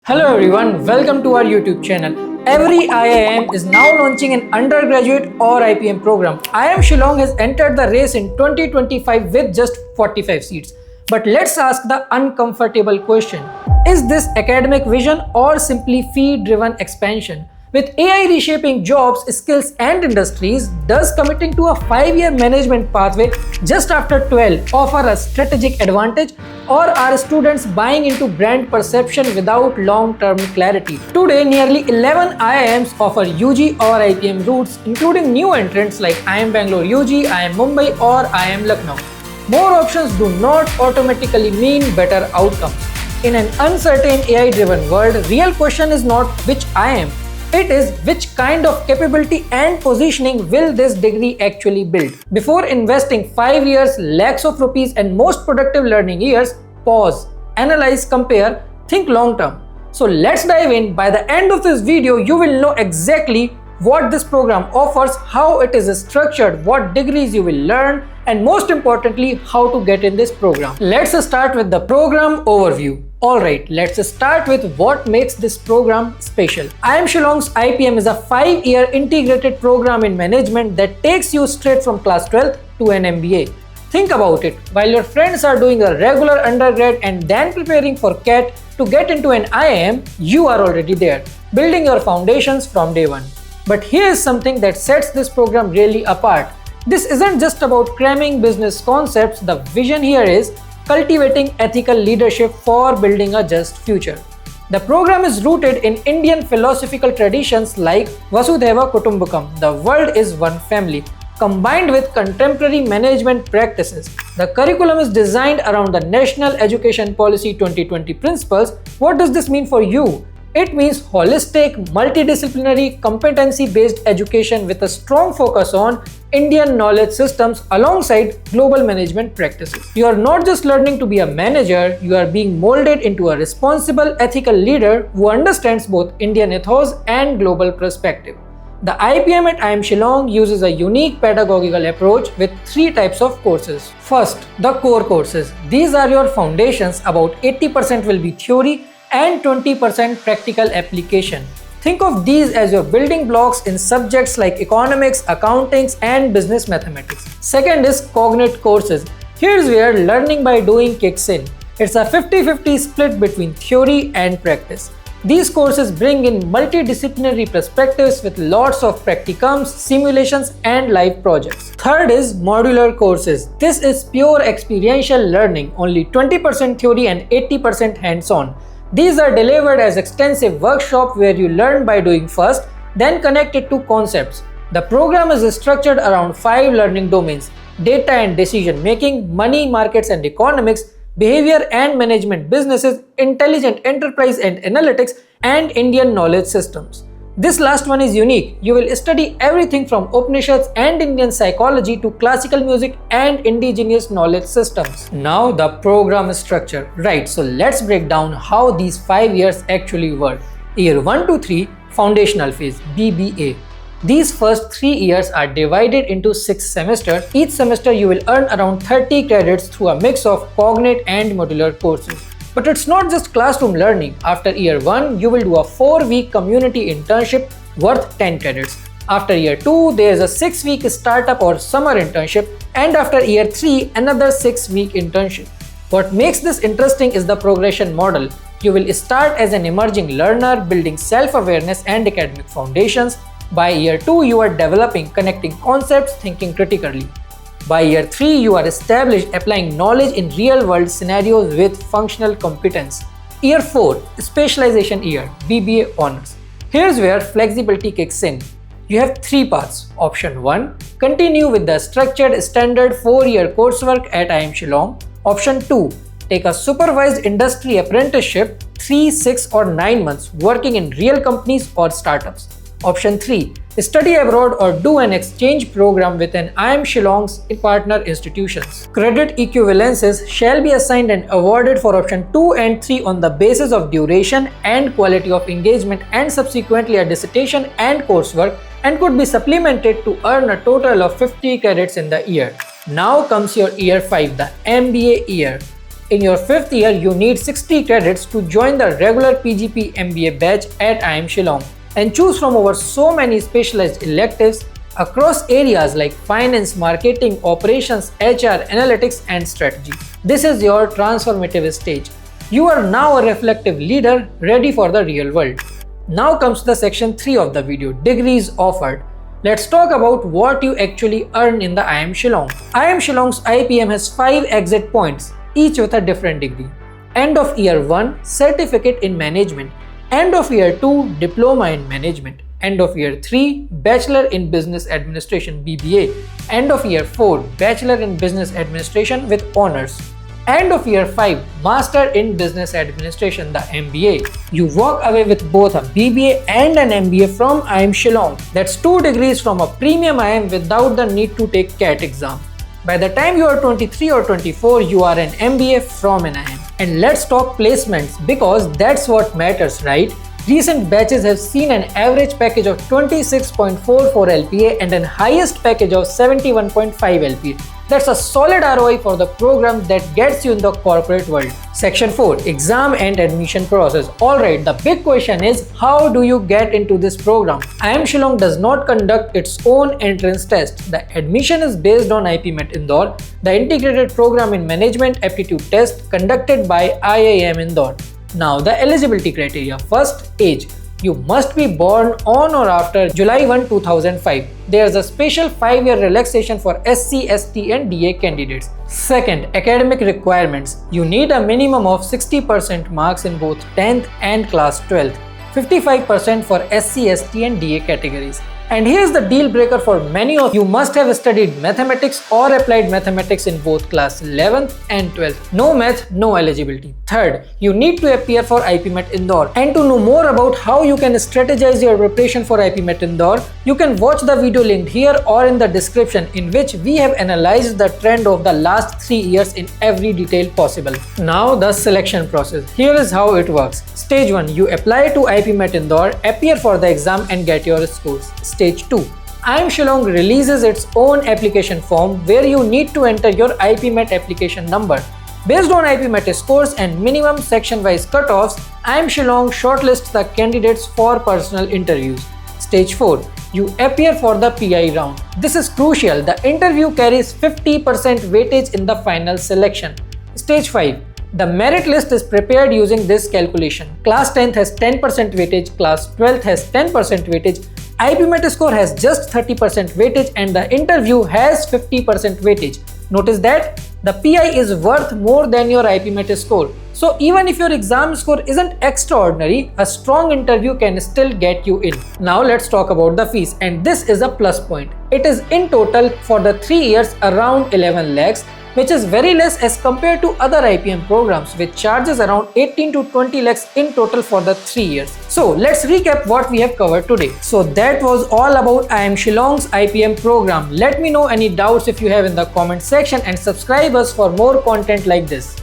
Hello everyone, welcome to our YouTube channel. Every IIM is now launching an undergraduate or IPM program. IIM Shillong has entered the race in 2025 with just 45 seats. But let's ask the uncomfortable question. Is this academic vision or simply fee-driven expansion? With AI reshaping jobs, skills and industries, does committing to a 5-year management pathway just after 12 offer a strategic advantage, or are students buying into brand perception without long-term clarity? Today, nearly 11 IIMs offer UG or IPM routes, including new entrants like IIM Bangalore UG, IIM Mumbai or IIM Lucknow. More options do not automatically mean better outcomes. In an uncertain AI-driven world, real question is not which IIM. It is which kind of capability and positioning will this degree actually build. Before investing 5 years, lakhs of rupees and most productive learning years, pause, analyze, compare, think long term. So let's dive in. By the end of this video, you will know exactly what this program offers, how it is structured, what degrees you will learn, and most importantly, how to get in this program. Let's start with the program overview. Alright, let's start with what makes this program special. IIM Shillong's IPM is a 5-year integrated program in management that takes you straight from class 12 to an MBA. Think about it, while your friends are doing a regular undergrad and then preparing for CAT to get into an IIM, you are already there, building your foundations from day one. But here is something that sets this program really apart. This isn't just about cramming business concepts. The vision here is cultivating ethical leadership for building a just future. The program is rooted in Indian philosophical traditions like Vasudhaiva Kutumbakam, the world is one family, combined with contemporary management practices. The curriculum is designed around the National Education Policy 2020 principles. What does this mean for you? It means holistic, multidisciplinary, competency-based education with a strong focus on Indian knowledge systems alongside global management practices. You are not just learning to be a manager, you are being molded into a responsible, ethical leader who understands both Indian ethos and global perspective. The IPM at IIM Shillong uses a unique pedagogical approach with 3 types of courses. First, the core courses. These are your foundations. About 80% will be theory and 20% practical application. Think of these as your building blocks in subjects like economics, accounting, and business mathematics. Second is cognate courses. Here's where learning by doing kicks in. It's a 50-50 split between theory and practice. These courses bring in multidisciplinary perspectives with lots of practicums, simulations, and live projects. Third is modular courses. This is pure experiential learning, only 20% theory and 80% hands-on. These are delivered as extensive workshops where you learn by doing first, then connect it to concepts. The program is structured around 5 learning domains: data and decision making, money, markets and economics, behavior and management businesses, intelligent enterprise and analytics, and Indian knowledge systems. This last one is unique. You will study everything from Upanishads and Indian psychology to classical music and indigenous knowledge systems. Now the program structure. Right, so let's break down how these 5 years actually work. Year 1 to 3, foundational phase, BBA. These first 3 years are divided into 6 semesters. Each semester you will earn around 30 credits through a mix of cognate and modular courses. But it's not just classroom learning. After year 1, you will do a 4-week community internship worth 10 credits. After year 2, there is a 6-week startup or summer internship, and after year 3, another 6-week internship. What makes this interesting is the progression model. You will start as an emerging learner, building self-awareness and academic foundations. By year 2, you are developing, connecting concepts, thinking critically. By year 3, you are established, applying knowledge in real-world scenarios with functional competence. Year 4, specialization year, BBA honors. Here's where flexibility kicks in. You have 3 paths. Option 1, continue with the structured standard 4-year coursework at IIM Shillong. Option 2, take a supervised industry apprenticeship 3, 6 or 9 months working in real companies or startups. Option 3, study abroad or do an exchange program with an IIM Shillong's partner institutions. Credit equivalences shall be assigned and awarded for option 2 and 3 on the basis of duration and quality of engagement and subsequently a dissertation and coursework, and could be supplemented to earn a total of 50 credits in the year. Now comes your year 5, the MBA year. In your 5th year, you need 60 credits to join the regular PGP MBA batch at IIM Shillong and choose from over so many specialized electives across areas like finance, marketing, operations, HR, analytics, and strategy. This is your transformative stage. You are now a reflective leader ready for the real world. Now comes the section 3 of the video, degrees offered. Let's talk about what you actually earn in the IIM Shillong. IIM Shillong's IPM has 5 exit points, each with a different degree. End of year 1, certificate in management. End of year 2, diploma in management. End of year 3, Bachelor in Business Administration BBA. End of year 4, Bachelor in Business Administration with honors. End of year 5, Master in Business Administration, the MBA. You walk away with both a BBA and an MBA from IIM Shillong. That's 2 degrees from a premium IIM without the need to take CAT exam. By the time you are 23 or 24, you are an MBA from an IIM. And let's talk placements because that's what matters, right? Recent batches have seen an average package of 26.44 LPA and an highest package of 71.5 LPA. That's a solid ROI for the program that gets you in the corporate world. Section 4, exam and admission process. Alright, the big question is, how do you get into this program? IIM Shillong does not conduct its own entrance test. The admission is based on IPMET Indore, the integrated program in management aptitude test conducted by IIM Indore. Now the eligibility criteria. First, age. You must be born on or after July 1, 2005. There's a special 5-year relaxation for SC, ST and DA candidates. Second, academic requirements. You need a minimum of 60% marks in both 10th and class 12th. 55% for SC, ST and DA categories. And here's the deal breaker for many of you: must have studied mathematics or applied mathematics in both class 11th and 12th. No math, no eligibility. Third, you need to appear for IPMET Indore. And to know more about how you can strategize your preparation for IPMET Indore, you can watch the video linked here or in the description, in which we have analyzed the trend of the last 3 years in every detail possible. Now the selection process. Here is how it works. Stage 1, you apply to IPMET Indore, appear for the exam and get your scores. Stage 2, IIM Shillong releases its own application form where you need to enter your IPMET application number. Based on IPMET scores and minimum section-wise cutoffs, IIM Shillong shortlists the candidates for personal interviews. Stage 4, you appear for the PI round. This is crucial. The interview carries 50% weightage in the final selection. Stage 5, the merit list is prepared using this calculation. Class 10th has 10% weightage, class 12th has 10% weightage, IPMET score has just 30% weightage and the interview has 50% weightage. Notice that the PI is worth more than your IPMET score. So even if your exam score isn't extraordinary, a strong interview can still get you in. Now let's talk about the fees, and this is a plus point. It is in total for the 3 years around 11 lakhs, which is very less as compared to other IPM programs, which charges around 18 to 20 lakhs in total for the 3 years. So let's recap what we have covered today. So that was all about IIM Shillong's IPM program. Let me know any doubts if you have in the comment section and subscribe us for more content like this.